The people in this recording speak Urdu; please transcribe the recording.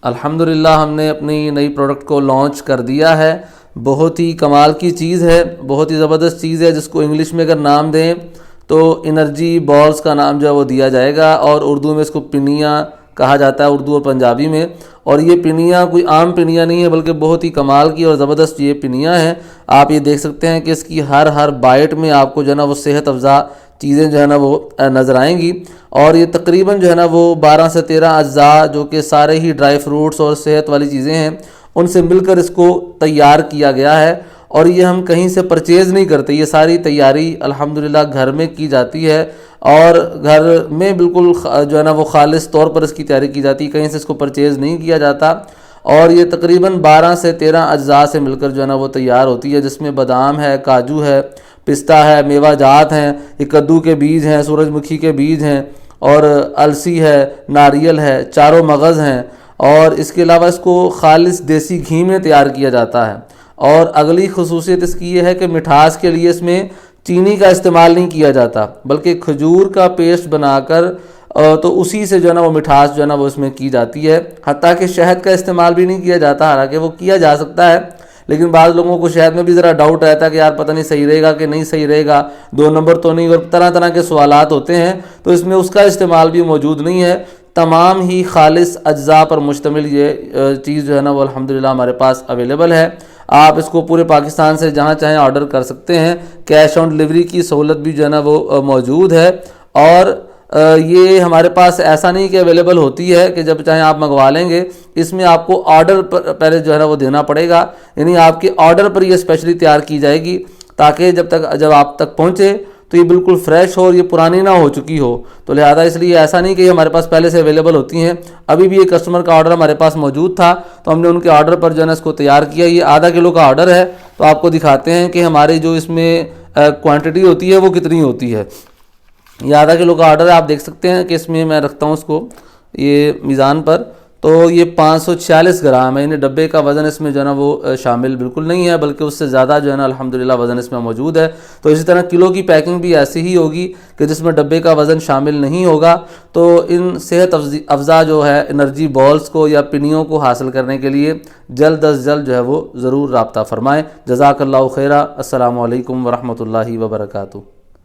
الحمدللہ ہم نے اپنی نئی پروڈکٹ کو لانچ کر دیا ہے. بہت ہی کمال کی چیز ہے, بہت ہی زبردست چیز ہے, جس کو انگلش میں اگر نام دیں تو انرجی بالز کا نام جو ہے وہ دیا جائے گا, اور اردو میں اس کو پنیا کہا جاتا ہے, اردو اور پنجابی میں. اور یہ پنیا کوئی عام پنیا نہیں ہے, بلکہ بہت ہی کمال کی اور زبردست یہ پنیا ہے. آپ یہ دیکھ سکتے ہیں کہ اس کی ہر بائٹ میں آپ کو جو ہے نا وہ صحت افزا چیزیں جو ہے نا وہ نظر آئیں گی. اور یہ تقریباً جو ہے نا وہ 12 سے 13 اجزاء جو کہ سارے ہی ڈرائی فروٹس اور صحت والی چیزیں ہیں ان سے مل کر اس کو تیار کیا گیا ہے. اور یہ ہم کہیں سے پرچیز نہیں کرتے, یہ ساری تیاری الحمدللہ گھر میں کی جاتی ہے, اور گھر میں بالکل جو ہے نا وہ خالص طور پر اس کی تیاری کی جاتی ہے, کہیں سے اس کو پرچیز نہیں کیا جاتا. اور یہ تقریباً 12 سے 13 اجزاء سے مل کر جو ہے نا وہ تیار ہوتی ہے, جس میں بادام ہے, کاجو ہے, پستہ ہے, میوہ جات ہیں, یہ کدو کے بیج ہیں, سورج مکھی کے بیج ہیں, اور السی ہے, ناریل ہے, چاروں مغز ہیں. اور اس کے علاوہ اس کو خالص دیسی گھی میں تیار کیا جاتا ہے. اور اگلی خصوصیت اس کی یہ ہے کہ مٹھاس کے لیے اس میں چینی کا استعمال نہیں کیا جاتا, بلکہ کھجور کا پیسٹ بنا کر تو اسی سے جو ہے نا وہ مٹھاس جو ہے نا وہ اس میں کی جاتی ہے. حتیٰ کہ شہد کا استعمال بھی نہیں کیا جاتا, حالانکہ وہ کیا جا سکتا ہے, لیکن بعض لوگوں کو شہد میں بھی ذرا ڈاؤٹ رہتا ہے کہ یار پتہ نہیں صحیح رہے گا کہ نہیں صحیح رہے گا, 2 نمبر تو نہیں, اور طرح طرح کے سوالات ہوتے ہیں, تو اس میں اس کا استعمال بھی موجود نہیں ہے. تمام ہی خالص اجزاء پر مشتمل یہ چیز جو ہے نا وہ الحمدللہ ہمارے پاس اویلیبل ہے. آپ اس کو پورے پاکستان سے جہاں چاہیں آرڈر کر سکتے ہیں, کیش آن ڈلیوری کی سہولت بھی جو ہے نا وہ موجود ہے. اور یہ ہمارے پاس ایسا نہیں کہ اویلیبل ہوتی ہے کہ جب چاہیں آپ منگوا لیں گے, اس میں آپ کو آرڈر پر پہلے جو ہے نا وہ دینا پڑے گا, یعنی آپ کے آرڈر پر یہ اسپیشلی تیار کی جائے گی, تاکہ جب آپ تک پہنچے تو یہ بالکل فریش ہو اور یہ پرانی نہ ہو چکی ہو. تو لہذا اس لیے ایسا نہیں کہ یہ ہمارے پاس پہلے سے اویلیبل ہوتی ہیں. ابھی بھی یہ کسٹمر کا آرڈر ہمارے پاس موجود تھا, تو ہم نے ان کے آرڈر پر جو ہے نا اس کو تیار کیا. یہ آدھا کلو کا آرڈر ہے, تو آپ کو دکھاتے ہیں کہ ہماری جو اس میں کوانٹٹی ہوتی ہے وہ کتنی ہوتی ہے. یہ آدھا کلو کا آرڈر ہے, آپ دیکھ سکتے ہیں کہ اس میں میں رکھتا ہوں اس کو یہ میزان پر, تو یہ 546 گرام ہے. یعنی ڈبے کا وزن اس میں جو ہے نا وہ شامل بالکل نہیں ہے, بلکہ اس سے زیادہ جو ہے نا الحمدللہ وزن اس میں موجود ہے. تو اسی طرح کلو کی پیکنگ بھی ایسی ہی ہوگی کہ جس میں ڈبے کا وزن شامل نہیں ہوگا. تو ان صحت افزا جو ہے انرجی بالز کو یا پنیوں کو حاصل کرنے کے لیے جلد از جلد جو ہے وہ ضرور رابطہ فرمائیں. جزاک اللہ خیرہ. السلام علیکم ورحمۃ اللہ وبرکاتہ.